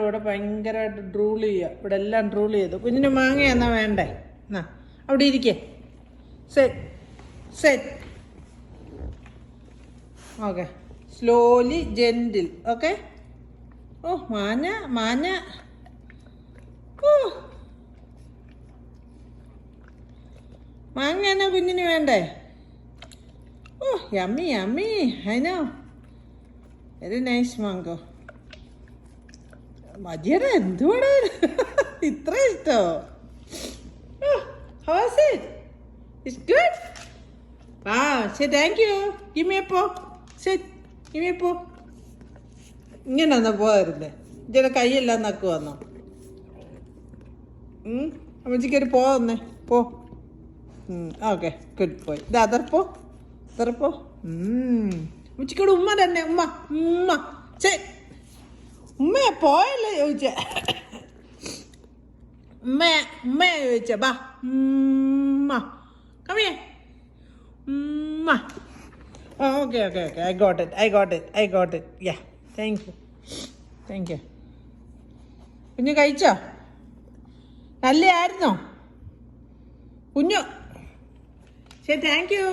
ഇവിടെ ഭയങ്കരമായിട്ട് ഡ്രൂൾ ചെയ്യുക. ഇവിടെ എല്ലാം ഡ്രൂൾ ചെയ്തു. കുഞ്ഞിന് മാങ്ങ എന്നാ വേണ്ടേ? എന്നാ അവിടെ ഇരിക്കേ. Set set. Okay, slowly gentle. Okay. Oh മാഞ്ഞ മാഞ്ഞ. ഓ മാങ്ങ എന്നാ കുഞ്ഞിന് വേണ്ടേ? Oh yummy yummy. I know, very nice mango. മതിയടാ, എന്തുവാടാ ഇത്ര ഇഷ്ടോ? How was it? It's good? Wow, say thank you. Give me a paw. Sit. Give me a paw. ഇങ്ങനെ എന്നാ പോയിരുന്നേ? ഇങ്ങനെ കൈയെല്ലാം നക്കു വന്നോ? അമ്മച്ചിക്കൊരു പോ വന്നേ. പോ. ഓക്കെ, ഗുഡ് പോയി. ഇത് അതർപ്പോ അതർപ്പോ. അമ്മച്ചിക്കോട് ഉമ്മ തന്നെ. ഉമ്മ ഉമ്മ. ചേ ഉമ്മയെ പോയല്ലേ ചോദിച്ചേ? ഉമ്മയെ ചോദിച്ചേ? ബാ ഉമ്മ. കമ്മിയേ ഉമ്മ. Okay okay okay, I got it. Yeah, thank you. കുഞ്ഞു കഴിച്ചോ? നല്ലയായിരുന്നോ കുഞ്ഞു? ശരി, താങ്ക് യു.